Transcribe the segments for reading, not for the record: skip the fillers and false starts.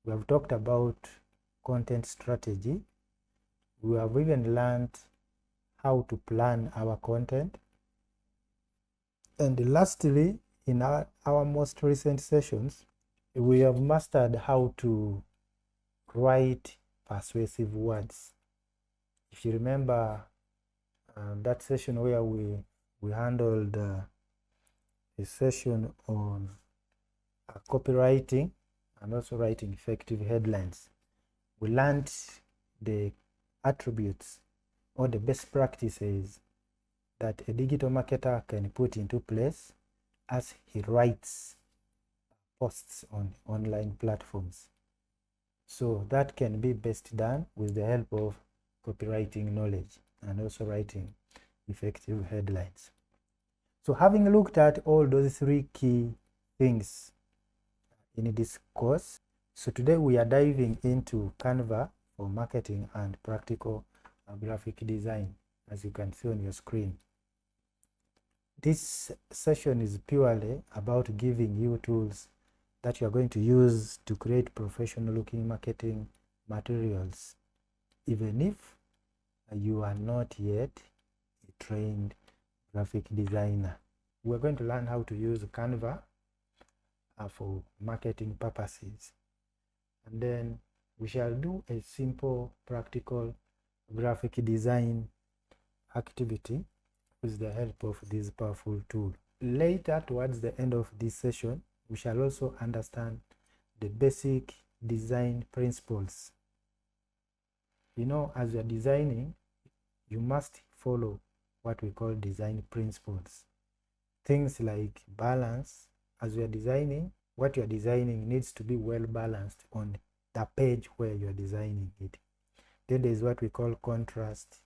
We have talked about content strategy. We have even learned how to plan our content. And lastly, in our most recent sessions, we have mastered how to write persuasive words. If you remember that session where we handled a session on copywriting and also writing effective headlines, we learned the attributes or the best practices that a digital marketer can put into place as he writes posts on online platforms. So that can be best done with the help of copywriting knowledge and also writing effective headlines. So having looked at all those three key things in this course, so today we are diving into Canva for marketing and practical graphic design, as you can see on your screen. This session is purely about giving you tools that you are going to use to create professional looking marketing materials, even if you are not yet a trained graphic designer. We're going to learn how to use Canva for marketing purposes, and then we shall do a simple practical graphic design activity with the help of this powerful tool. Later, towards the end of this session, we shall also understand the basic design principles. You know, as you're designing, you must follow what we call design principles. Things like balance. As you're designing, what you're designing needs to be well balanced on the page where you're designing it. Then there's what we call contrast.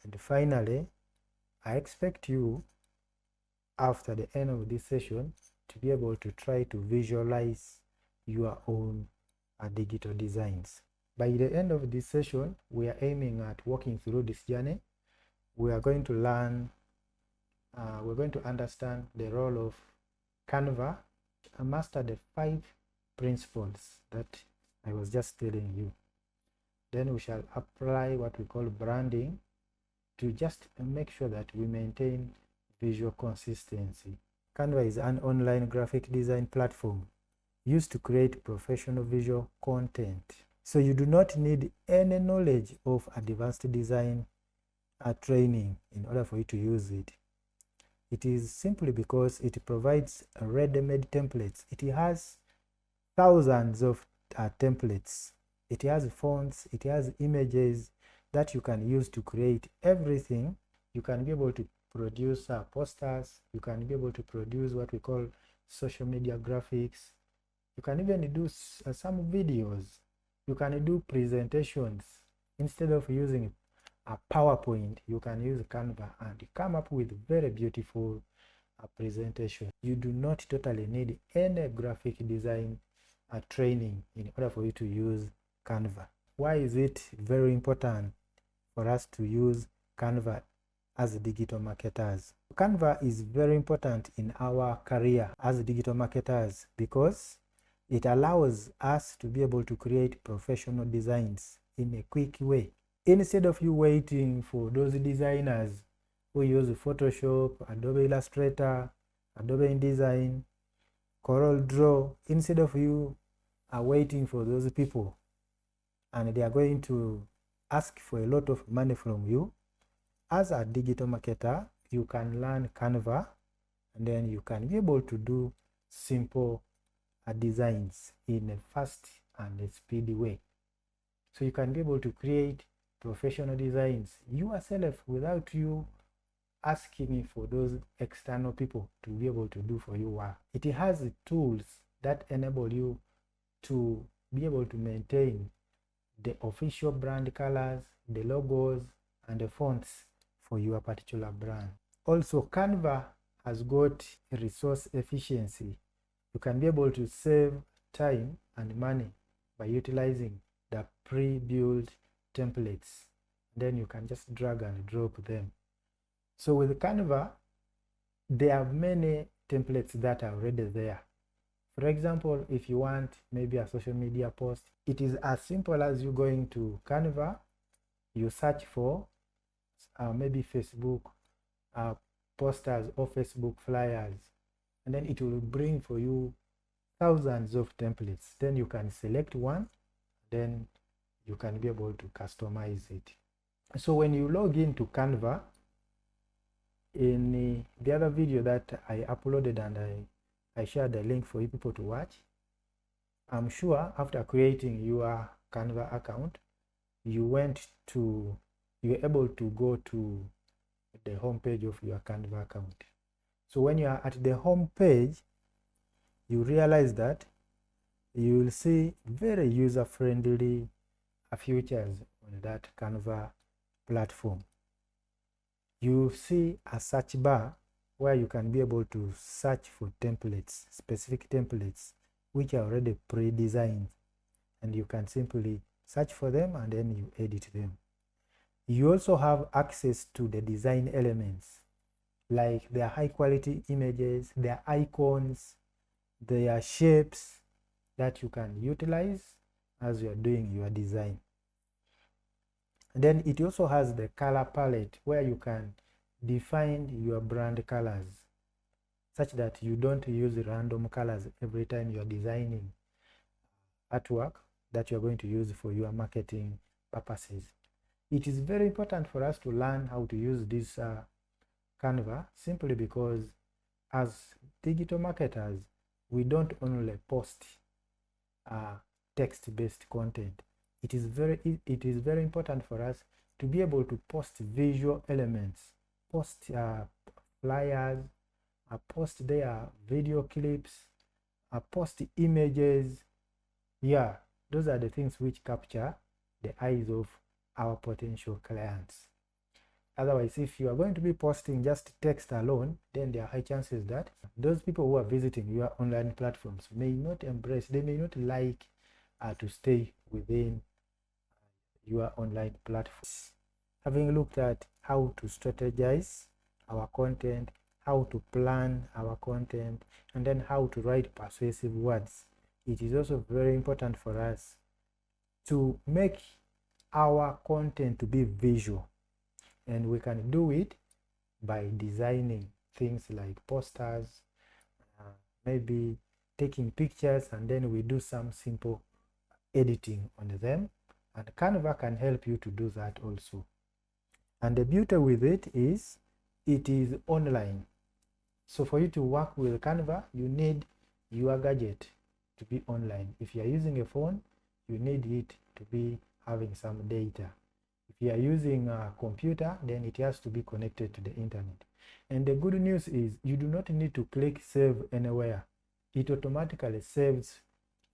And finally, I expect you, after the end of this session, to be able to try to visualize your own digital designs. By the end of this session, we are aiming at walking through this journey. We are going to learn, we're going to understand the role of Canva and master the 5 principles that I was just telling you. Then we shall apply what we call branding to just make sure that we maintain visual consistency. Canva is an online graphic design platform used to create professional visual content. So you do not need any knowledge of advanced design training in order for you to use it. It is simply because it provides ready-made templates. It has thousands of templates. It has fonts, it has images that you can use to create everything. You can be able to produce posters. You can be able to produce what we call social media graphics. You can even do some videos. You can do presentations. Instead of using a PowerPoint, you can use Canva and come up with very beautiful presentation. You do not totally need any graphic design training in order for you to use Canva. Why is it very important for us to use Canva as digital marketers? Canva is very important in our career as digital marketers because it allows us to be able to create professional designs in a quick way. Instead of you waiting for those designers who use Photoshop, Adobe Illustrator, Adobe InDesign, CorelDRAW, instead of you waiting for those people and they are going to ask for a lot of money from you, as a digital marketer, you can learn Canva and then you can be able to do simple designs in a fast and a speedy way. So you can be able to create professional designs yourself without you asking for those external people to be able to do for you work. It has tools that enable you to be able to maintain the official brand colors, the logos, and the fonts for your particular brand. Also, Canva has got resource efficiency. You can be able to save time and money by utilizing the pre-built templates. Then you can just drag and drop them. So with Canva, there are many templates that are already there For example, if you want maybe a social media post, it is as simple as you going to Canva, you search for maybe Facebook posters or Facebook flyers, and then it will bring for you thousands of templates. Then you can select one, then you can be able to customize it. So when you log into Canva, in the other video that I uploaded and I shared the link for you people to watch, I'm sure after creating your Canva account, you were able to go to the home page of your Canva account. So when you are at the home page, you realize that you will see very user-friendly features on that Canva platform. You see a search bar where you can be able to search for templates, specific templates, which are already pre-designed, and you can simply search for them and then you edit them. You also have access to the design elements, like their high quality images, their icons, their shapes that you can utilize as you are doing your design. And then it also has the color palette where you can define your brand colors such that you don't use random colors every time you are designing artwork that you are going to use for your marketing purposes. It is very important for us to learn how to use this Canva, simply because as digital marketers, we don't only post text-based content. It is very important for us to be able to post visual elements, post flyers, post their video clips, post images. Yeah, those are the things which capture the eyes of our potential clients. Otherwise, if you are going to be posting just text alone, then there are high chances that those people who are visiting your online platforms may not embrace, they may not like to stay within your online platforms. Having looked at how to strategize our content, how to plan our content, and then how to write persuasive words, it is also very important for us to make our content to be visual. And we can do it by designing things like posters, maybe taking pictures, and then we do some simple editing on them. And Canva can help you to do that also. And the beauty with it is online. So for you to work with Canva, you need your gadget to be online. If you are using a phone, you need it to be having some data. If you are using a computer, then it has to be connected to the internet. And the good news is you do not need to click save anywhere. It automatically saves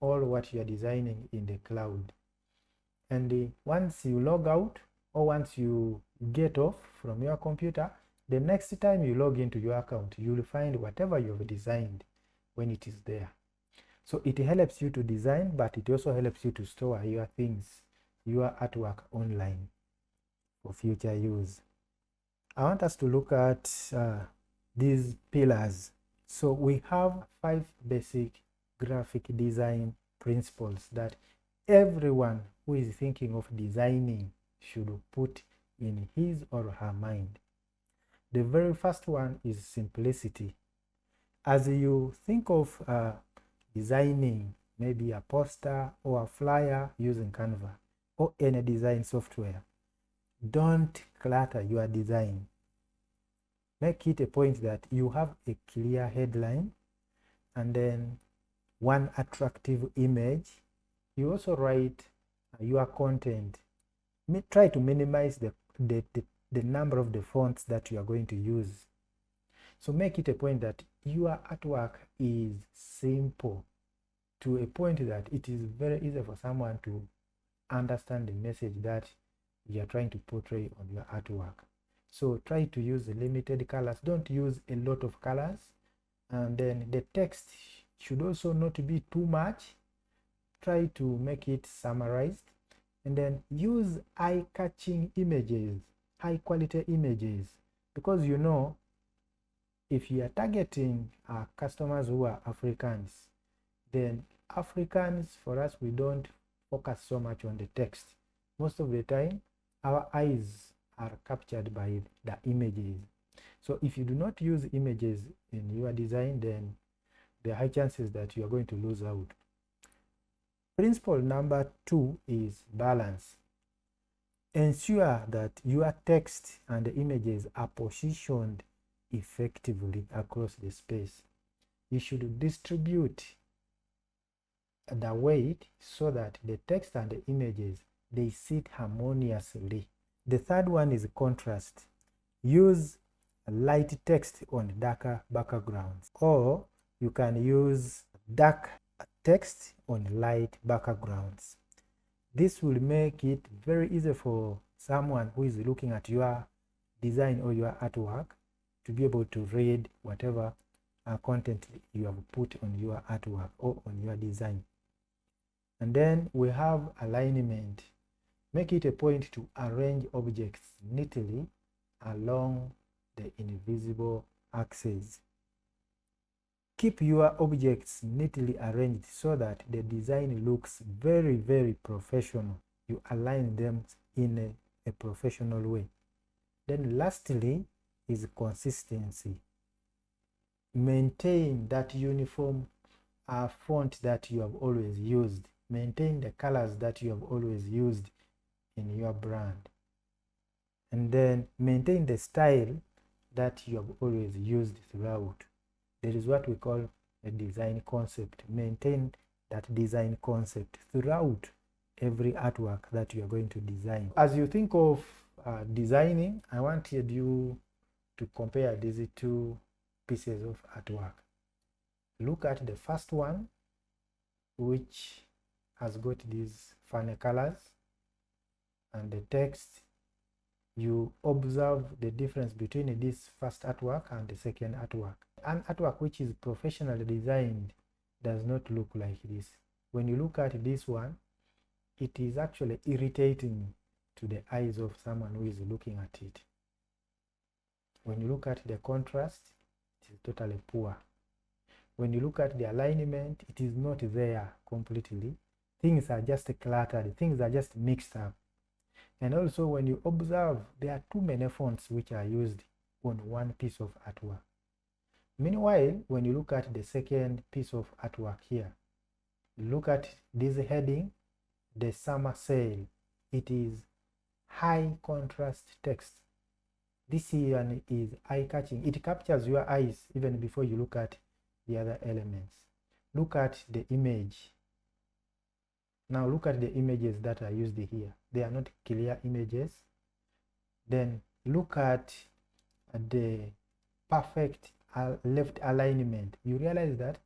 all what you are designing in the cloud. And once you log out, or once you get off from your computer, the next time you log into your account, you will find whatever you have designed when it is there. So it helps you to design, but it also helps you to store your things, your artwork online for future use. I want us to look at these pillars. So we have 5 basic graphic design principles that everyone who is thinking of designing should put in his or her mind. The very first one is simplicity. As you think of designing maybe a poster or a flyer using Canva or any design software, don't clutter your design. Make it a point that you have a clear headline and then one attractive image. You also write your content. Try to minimize the number of the fonts that you are going to use. So make it a point that your artwork is simple, to a point that it is very easy for someone to understand the message that you are trying to portray on your artwork. So try to use limited colors. Don't use a lot of colors. And then the text should also not be too much. Try to make it summarized. And then use eye-catching images, high-quality images, because you know, if you are targeting customers who are Africans, Then Africans, for us, we don't focus so much on the text. Most of the time, our eyes are captured by the images. So if you do not use images in your design, then there are high chances that you are going to lose out. Principle number 2 is balance. Ensure that your text and the images are positioned effectively across the space. You should distribute the weight so that the text and the images, they sit harmoniously. The third one is contrast. Use light text on darker backgrounds, or you can use dark text on light backgrounds. This will make it very easy for someone who is looking at your design or your artwork to be able to read whatever content you have put on your artwork or on your design. And then we have alignment. Make it a point to arrange objects neatly along the invisible axes. Keep your objects neatly arranged so that the design looks very, very professional. You align them in a professional way. Then lastly is consistency. Maintain that uniform font that you have always used. Maintain the colors that you have always used in your brand. And then maintain the style that you have always used throughout. There is what we call a design concept. Maintain that design concept throughout every artwork that you are going to design. As you think of designing, I wanted you to compare these two pieces of artwork. Look at the first one, which has got these funny colors, and the text. You observe the difference between this first artwork and the second artwork. An artwork which is professionally designed does not look like this. When you look at this one, it is actually irritating to the eyes of someone who is looking at it. When you look at the contrast, it is totally poor. When you look at the alignment, it is not there completely. Things are just cluttered, things are just mixed up. And also when you observe, there are too many fonts which are used on one piece of artwork. Meanwhile, when you look at the second piece of artwork here, look at this heading, the summer sale. It is high contrast text. This one is eye-catching. It captures your eyes even before you look at the other elements. Look at the image. Now look at the images that are used here. They are not clear images. Then look at the perfect left alignment. You realize that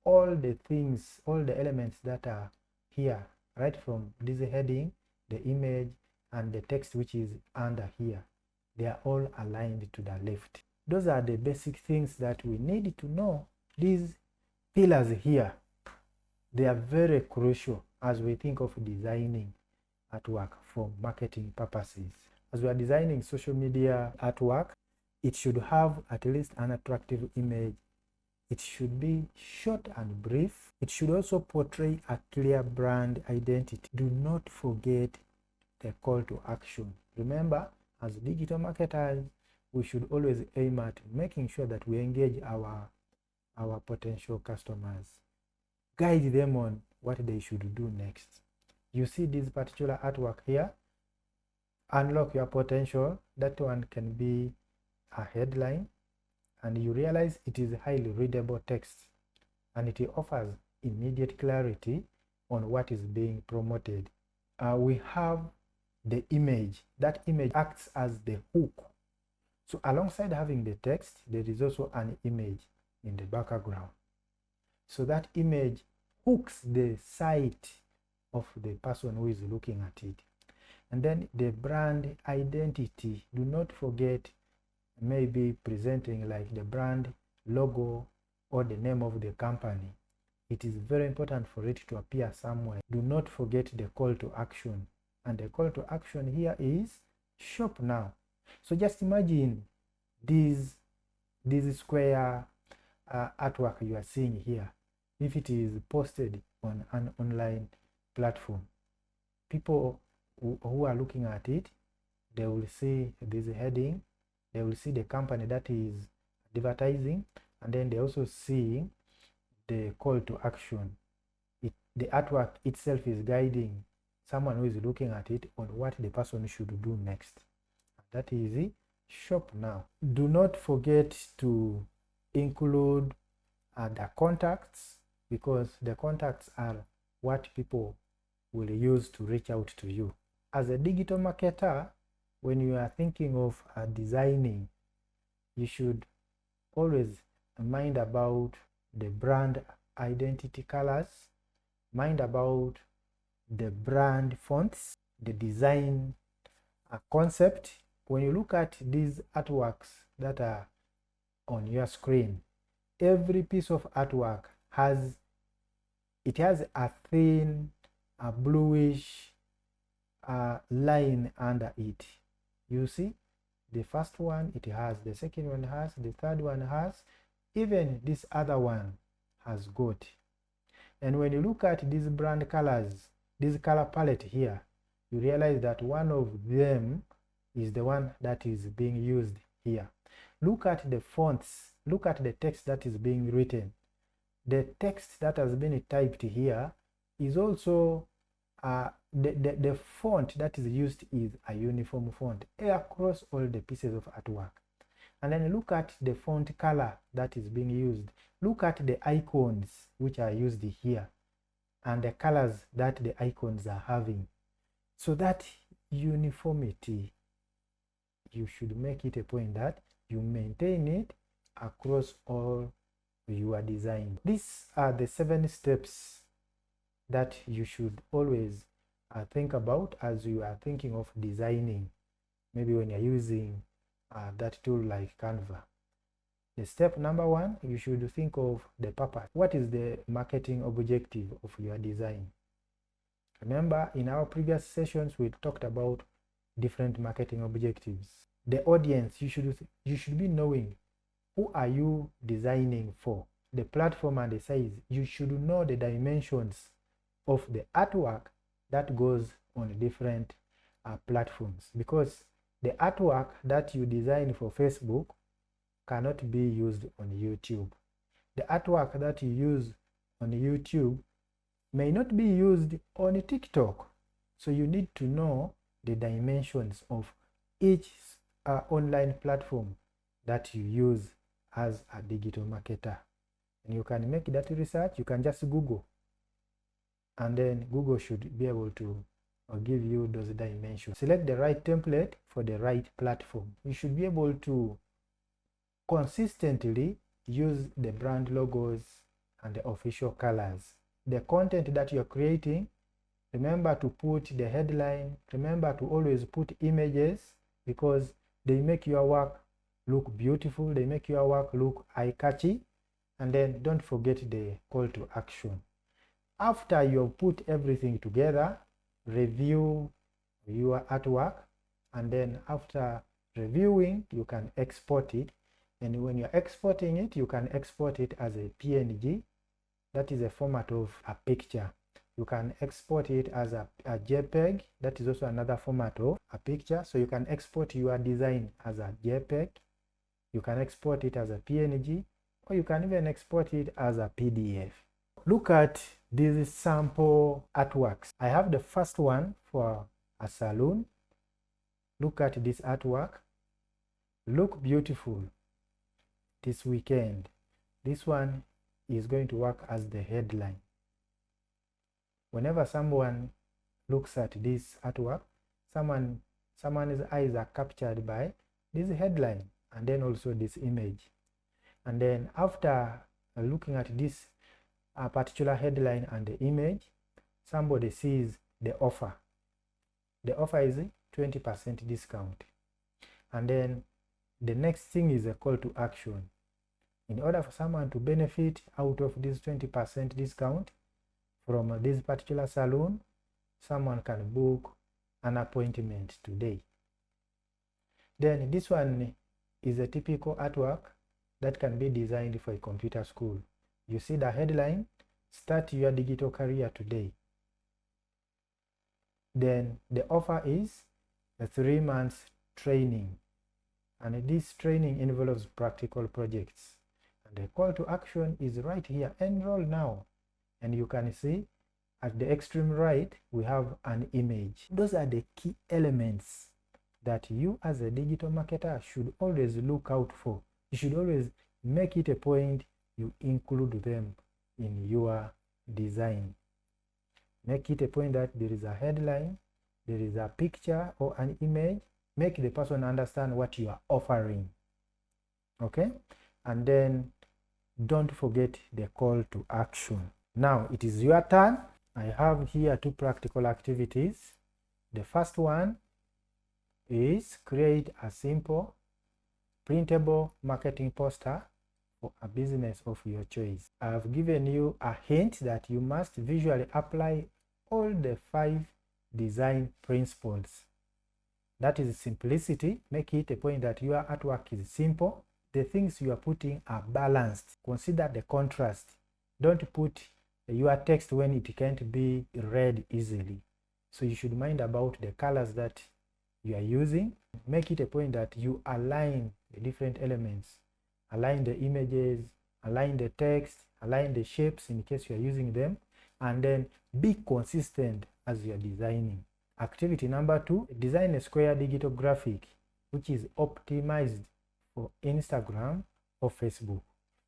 all the things, all the elements that are here, right from this heading, the image, and the text which is under here, they are all aligned to the left. Those are the basic things that we need to know. These pillars here, they are very crucial as we think of designing artwork for marketing purposes. As we are designing social media artwork, it should have at least an attractive image. It should be short and brief. It should also portray a clear brand identity. Do not forget the call to action. Remember, as digital marketers, we should always aim at making sure that we engage our potential customers. Guide them on what they should do next. You see this particular artwork here, unlock your potential. That one can be a headline, and you realize it is highly readable text, and it offers immediate clarity on what is being promoted. We have the image. That image acts as the hook. So alongside having the text, there is also an image in the background. So that image hooks the sight of the person who is looking at it. And then the brand identity. Do not forget maybe presenting like the brand logo or the name of the company. It is very important for it to appear somewhere. Do not forget the call to action. And the call to action here is shop now. So just imagine this square artwork you are seeing here. if it is posted on an online platform. People who are looking at it, they will see this heading, they will see the company that is advertising, and then they also see the call to action. The artwork itself is guiding someone who is looking at it on what the person should do next. That is shop now. Do not forget to include the contacts, because the contacts are what people will use to reach out to you. As a digital marketer, when you are thinking of designing, you should always mind about the brand identity colors, mind about the brand fonts, the design concept. When you look at these artworks that are on your screen, every piece of artwork has a thin, a bluish line under it. You see, the first one it has, the second one has, the third one has, even this other one has got. And when you look at these brand colors, this color palette here, you realize that one of them is the one that is being used here. Look at the fonts, look at the text that is being written. The text that has been typed here is also the font that is used is a uniform font across all the pieces of artwork. And then look at the font color that is being used. Look at the icons which are used here and the colors that the icons are having. So that uniformity, you should make it a point that you maintain it across all your design. These are the 7 steps that you should always think about as you are thinking of designing, maybe when you're using that tool like Canva. The step number 1, you should think of the purpose. What is the marketing objective of your design? Remember, in our previous sessions, we talked about different marketing objectives. The audience, you should be knowing who are you designing for. The platform and the size, you should know the dimensions of the artwork that goes on different platforms, because the artwork that you design for Facebook cannot be used on YouTube. The artwork that you use on YouTube may not be used on TikTok. So you need to know the dimensions of each online platform that you use as a digital marketer. And you can make that research. You can just Google, and then Google should be able to give you those dimensions. Select the right template for the right platform. You should be able to consistently use the brand logos and the official colors. The content that you're creating, remember to put the headline, remember to always put images, because they make your work look beautiful, they make your work look eye-catchy. And then don't forget the call to action. After you've put everything together, review your artwork, and then after reviewing, you can export it. And when you're exporting it, you can export it as a PNG. That is a format of a picture. You can export it as a JPEG. That is also another format of a picture. So you can export your design as a JPEG. You can export it as a PNG, or you can even export it as a PDF. Look at these sample artworks. I have the first one for a salon. Look at this artwork. Look beautiful this weekend. This one is going to work as the headline. Whenever someone looks at this artwork, someone's eyes are captured by this headline and then also this image. And then after looking at this particular headline and the image, somebody sees the offer. The offer is 20% discount. And then the next thing is a call to action. In order for someone to benefit out of this 20% discount from this particular salon, someone can book an appointment today. Then this one is a typical artwork that can be designed for a computer school. You see the headline, start your digital career today. Then the offer is a 3 months training, and this training involves practical projects. And the call to action is right here, enroll now. And you can see at the extreme right, we have an image. Those are the key elements that you as a digital marketer should always look out for. You should always make it a point you include them in your design. Make it a point that there is a headline, there is a picture or an image. Make the person understand what you are offering. Okay? And then don't forget the call to action. Now it is your turn. I have here 2 practical activities. The first one is create a simple printable marketing poster for a business of your choice. I have given you a hint that you must visually apply all the 5 design principles. That is simplicity. Make it a point that your artwork is simple. The things you are putting are balanced. Consider the contrast. Don't put your text when it can't be read easily. So you should mind about the colors that you are using. Make it a point that you align the different elements. Align the images, align the text, align the shapes in case you are using them, and then be consistent as you are designing. Activity number 2, design a square digital graphic which is optimized for Instagram or Facebook.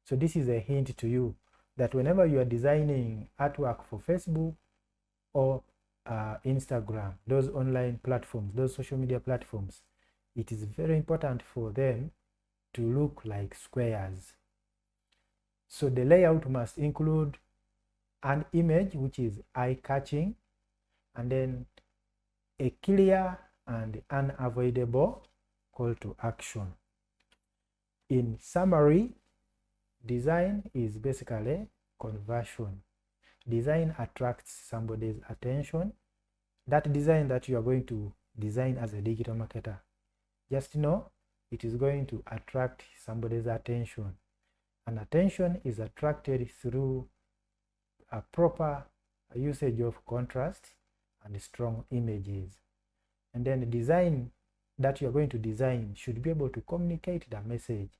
So this is a hint to you that whenever you are designing artwork for Facebook or Instagram, those online platforms, those social media platforms, it is very important for them to look like squares. So the layout must include an image which is eye-catching, and then a clear and unavoidable call to action. In summary, design is basically conversion. Design attracts somebody's attention. That design that you are going to design as a digital marketer, just know it is going to attract somebody's attention. And attention is attracted through a proper usage of contrast and strong images. And then the design that you are going to design should be able to communicate the message.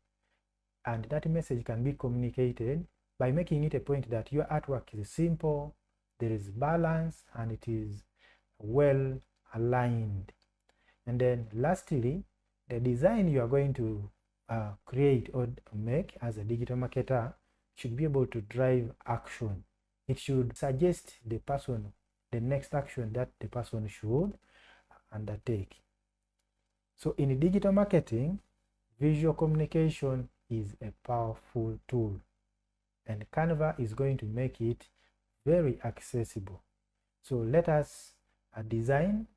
And that message can be communicated by making it a point that your artwork is simple, there is balance, and it is well aligned. And then lastly, the design you are going to create or make as a digital marketer should be able to drive action. It should suggest the person the next action that the person should undertake. So in digital marketing, visual communication is a powerful tool, and Canva is going to make it very accessible. So let us design,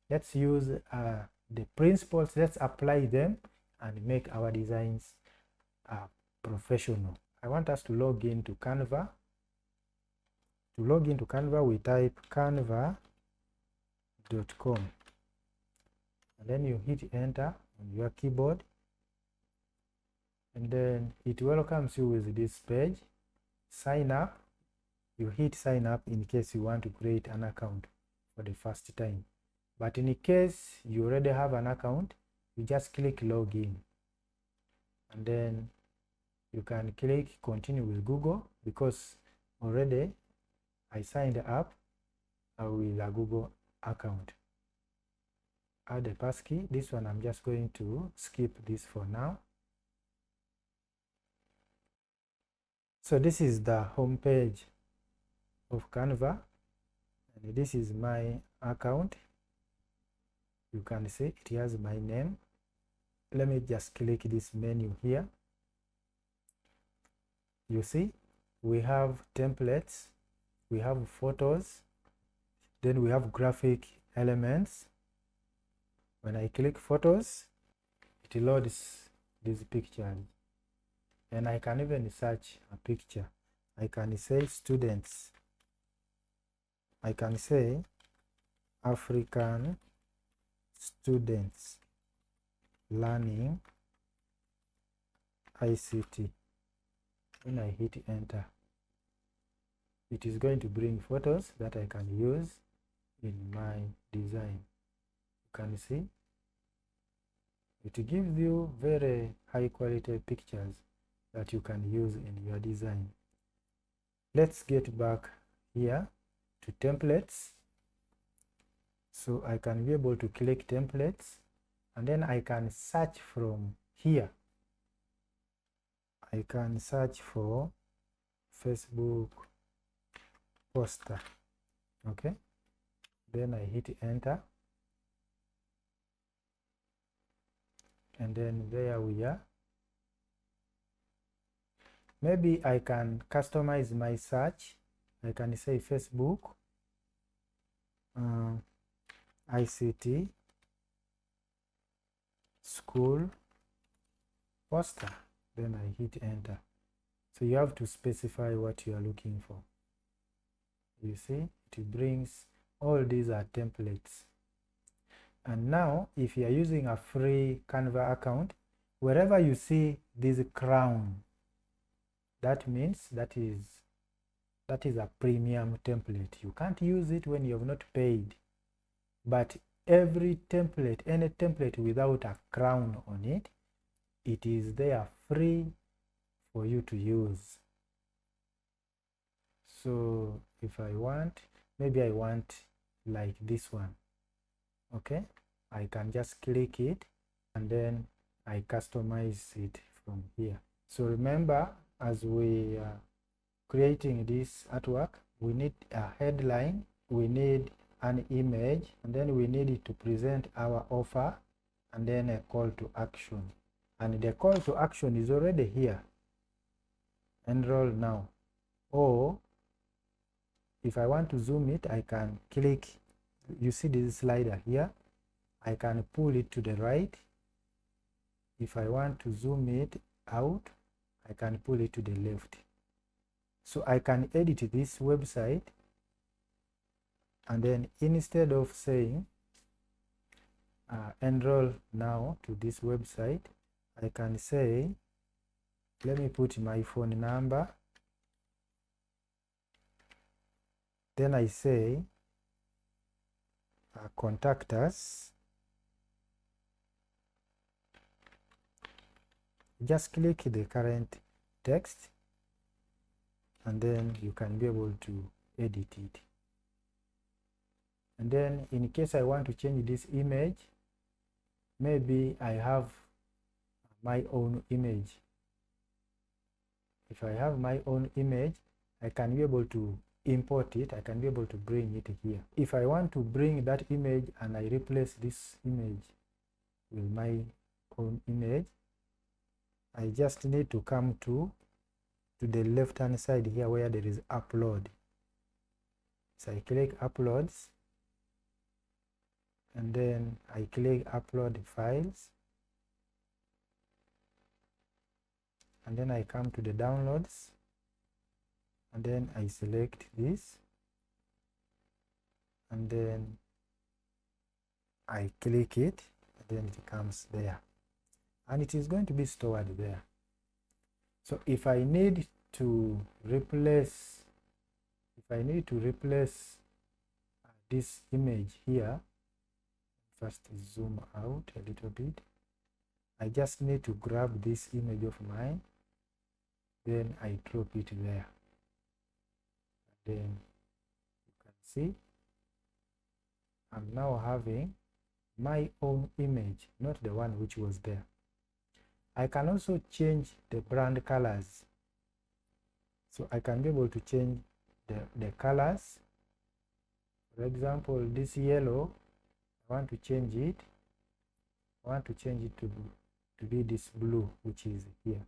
let's use the principles, let's apply them and make our designs professional. I want us to log into Canva. To log into Canva, we type canva.com, and then you hit enter on your keyboard, and then it welcomes you with this page. Sign up. You hit sign up in case you want to create an account for the first time, but in case you already have an account, you just click login, and then you can click continue with Google, because already I signed up with a Google account. Add a passkey. This one I'm just going to skip this for now. So this is the home page of Canva, and this is my account. You can see it has my name. Let me just click this menu here. You see we have templates, we have photos, then we have graphic elements. When I click photos, it loads these pictures, and I can even search a picture. I can say students, I can say African students learning ICT. When I hit enter, it is going to bring photos that I can use in my design. You can see it gives you very high quality pictures that you can use in your design. Let's get back here to templates. So I can be able to click templates, and then I can search from here. I can search for Facebook poster. Okay, then I hit enter, and then there we are. Maybe I can customize my search. I can say Facebook ICT school poster, then I hit enter. So you have to specify what you are looking for. You see, it brings all these are templates. And now if you are using a free Canva account, wherever you see this crown, that means that is a premium template. You can't use it when you have not paid. But every template, any template without a crown on it, it is there free for you to use. So if I want, maybe I want like this one. Okay, I can just click it and then I customize it from here. So remember, as we are creating this artwork, we need a headline, we need an image, and then we need it to present our offer, and then a call to action. And the call to action is already here. Enroll now. Or if I want to zoom it, I can click, you see this slider here, I can pull it to the right. If I want to zoom it out, I can pull it to the left. So I can edit this website, and then instead of saying enroll now to this website, I can say, let me put my phone number. Then I say contact us. Just click the current text, and then you can be able to edit it. And then in case I want to change this image, maybe I have my own image. If I have my own image, I can be able to import it. I can be able to bring it here. If I want to bring that image and I replace this image with my own image, I just need to come to the left hand side here where there is upload. So I click uploads, and then I click upload files, and then I come to the downloads, and then I select this, and then I click it, and then it comes there, and it is going to be stored there. So if I need to replace this image here, first zoom out a little bit. I just need to grab this image of mine, then I drop it there. Then you can see I'm now having my own image, not the one which was there. I can also change the brand colors. So I can be able to change the colors. For example, this yellow, I want to change it. I want to change it to be this blue, which is here.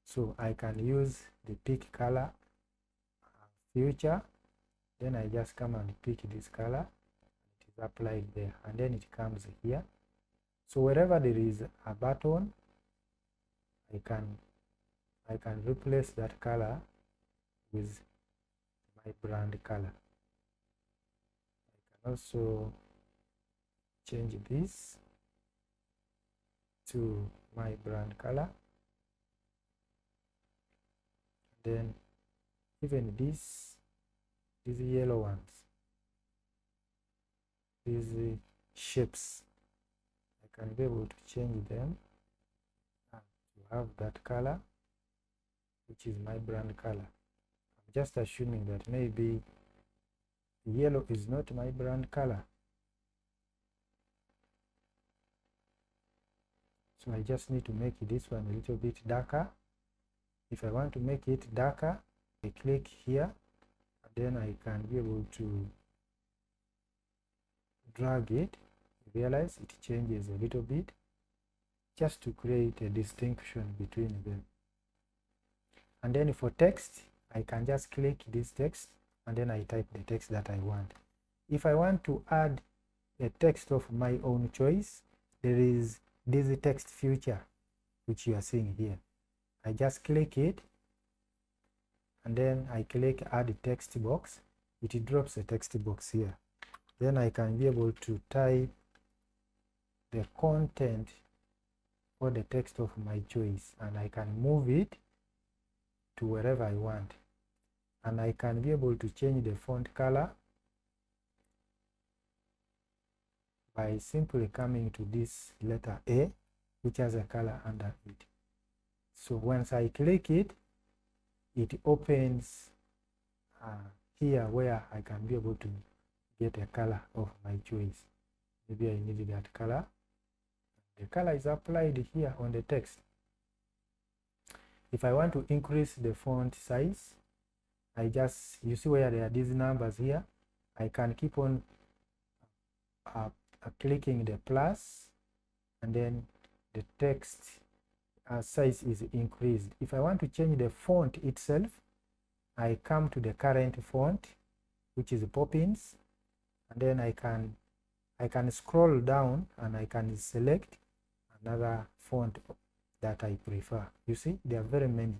So I can use the pick color feature. Then I just come and pick this color. It is applied there, and then it comes here. So wherever there is a button, I can replace that color with my brand color. I can also change this to my brand color. Then even these yellow ones, these shapes, I can be able to change them to have that color, which is my brand color. I'm just assuming that maybe yellow is not my brand color. So I just need to make this one a little bit darker. If I want to make it darker, I click here, and then I can be able to drag it. You realize it changes a little bit, just to create a distinction between them. And then for text, I can just click this text, and then I type the text that I want. If I want to add a text of my own choice, there is this text feature which you are seeing here. I just click it, and then I click add text box. It drops a text box here. Then I can be able to type the content or the text of my choice, and I can move it to wherever I want. And I can be able to change the font color by simply coming to this letter A, which has a color under it. So once I click it, it opens here where I can be able to get a color of my choice. Maybe I need that color. The color is applied here on the text. If I want to increase the font size, you see where there are these numbers here, I can keep on clicking the plus, and then the text size is increased. If I want to change the font itself, I come to the current font, which is Poppins, and then I can scroll down and I can select another font that I prefer. You see, there are very many.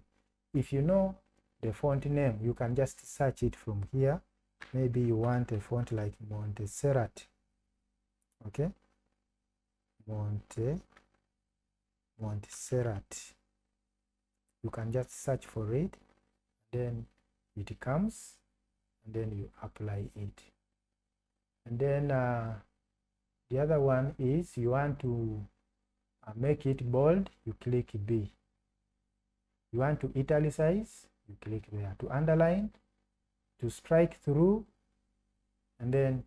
If you know the font name, you can just search it from here. Maybe you want a font like Montserrat. Okay, Montserrat. You can just search for it, then it comes, and then you apply it. And then the other one is you want to make it bold, you click B. You want to italicize, you click there. To underline, to strike through, and then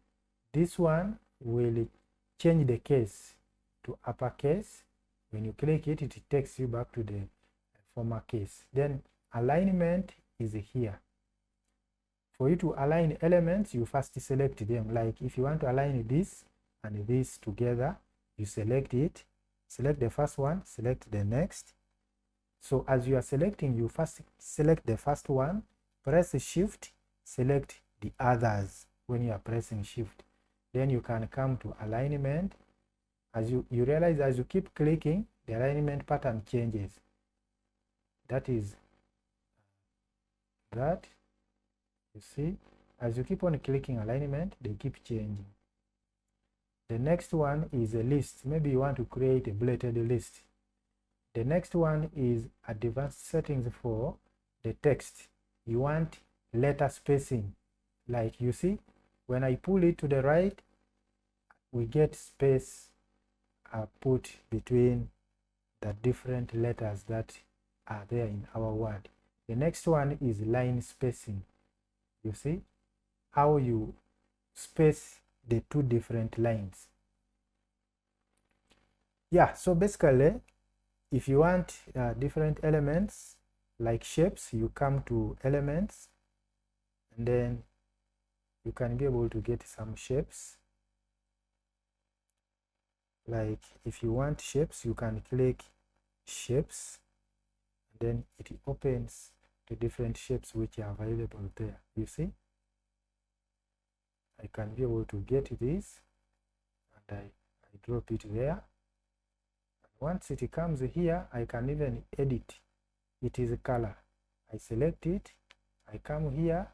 this one will change the case to uppercase. When you click it, it takes you back to the former case. Then alignment is here. For you to align elements, you first select them. Like if you want to align this and this together, you select it, select the first one, select the next. So as you are selecting, you first select the first one, press shift, select the others when you are pressing shift. Then you can come to alignment. As you realize, as you keep clicking, the alignment pattern changes. That is that. You see, as you keep on clicking alignment, they keep changing. The next one is a list. Maybe you want to create a bulleted list. The next one is advanced settings for the text. You want letter spacing. Like you see, when I pull it to the right, we get space put between the different letters that are there in our word. The next one is line spacing. You see how you space the two different lines. Yeah, so basically, if you want different elements like shapes, you come to elements, and then you can be able to get some shapes. Like if you want shapes, you can click shapes, and then it opens the different shapes which are available there. You see, I can be able to get this, and I drop it there. And once it comes here, I can even edit. It is a color. I select it, I come here,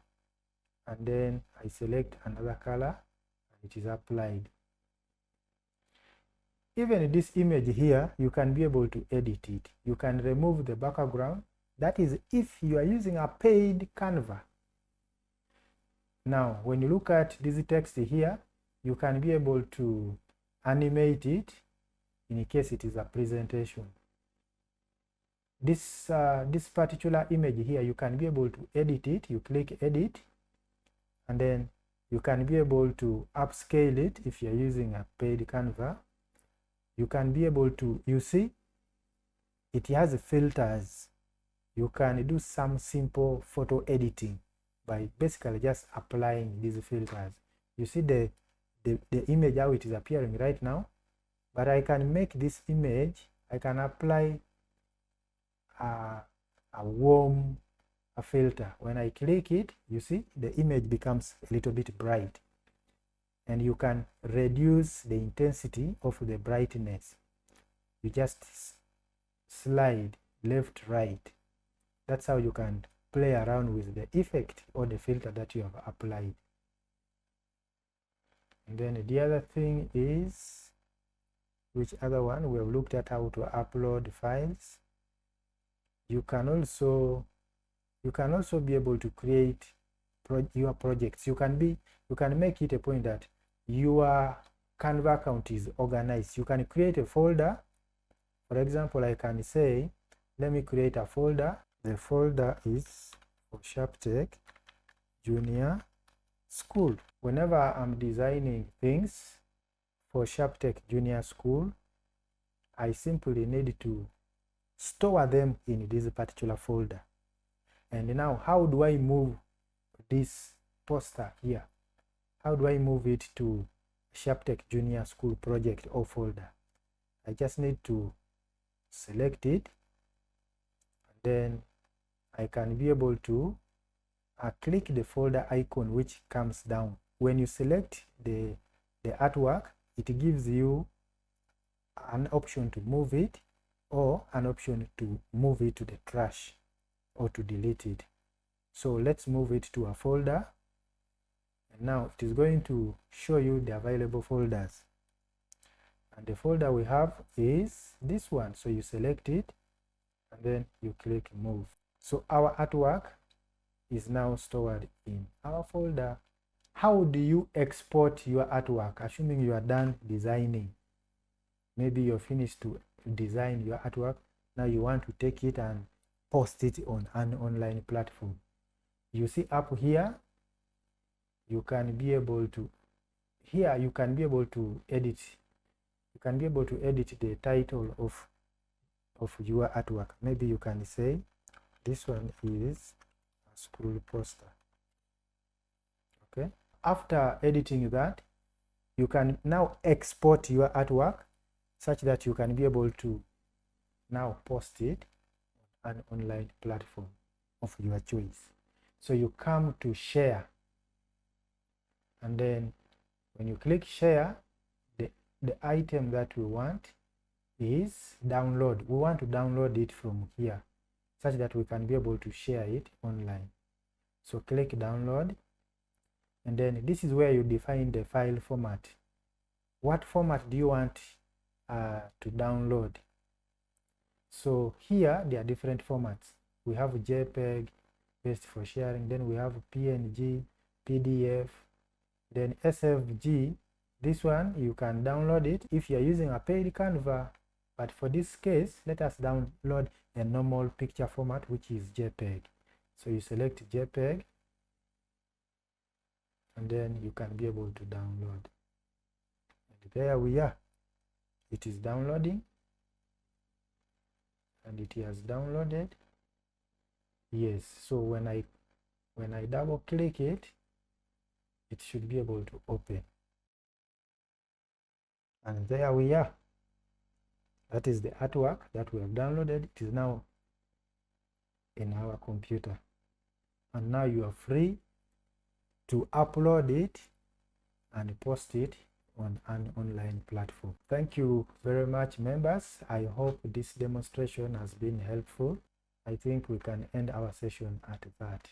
and then I select another color, and it is applied. Even this image here, you can be able to edit it. You can remove the background. That is if you are using a paid Canva. Now, when you look at this text here, you can be able to animate it in case it is a presentation. This particular image here, you can be able to edit it. You click edit, and then you can be able to upscale it if you're using a paid Canva. You can be able to, you see, it has filters. You can do some simple photo editing by basically just applying these filters. You see the image how it is appearing right now, but I can make this image, I can apply a warm filter. When I click it, you see the image becomes a little bit bright, and you can reduce the intensity of the brightness. You just slide left, right. That's how you can play around with the effect or the filter that you have applied. And then the other thing is, which other one? We have looked at how to upload files. You can also be able to create your projects. You can make it a point that your Canva account is organized. You can create a folder. For example, I can say, let me create a folder. The folder is for Sharptech Junior School. Whenever I'm designing things for Sharptech Junior School, I simply need to store them in this particular folder. And now, how do I move this poster here? How do I move it to Sharptech Junior School project or folder? I just need to select it, and then I can be able to click the folder icon which comes down. When you select the artwork, it gives you an option to move it or an option to move it to the trash or to delete it. So let's move it to a folder, and now it is going to show you the available folders, and the folder we have is this one. So you select it and then you click move. So our artwork is now stored in our folder. How do you export your artwork? Assuming you are done designing, maybe you're finished to design your artwork, now you want to take it and post it on an online platform. You see up here, you can be able to, here you can be able to edit. You can be able to edit the title of your artwork. Maybe you can say this one is a school poster. Okay. After editing that, you can now export your artwork such that you can be able to now post it on an online platform of your choice. So you come to share, and then when you click share, the item that we want is download. We want to download it from here such that we can be able to share it online. So click download, and then this is where you define the file format. What format do you want to download? So here there are different formats. We have JPEG, best for sharing, then we have PNG, PDF, then SFG. This one you can download it if you're using a paid Canva, but for this case, let us download a normal picture format, which is JPEG. So you select JPEG, and then you can be able to download. And there we are. It is downloading, and it has downloaded. Yes, so when I double click it, it should be able to open. And there we are. That is the artwork that we have downloaded. It is now in our computer. And now you are free to upload it and post it on an online platform. Thank you very much, members. I hope this demonstration has been helpful. I think we can end our session at that.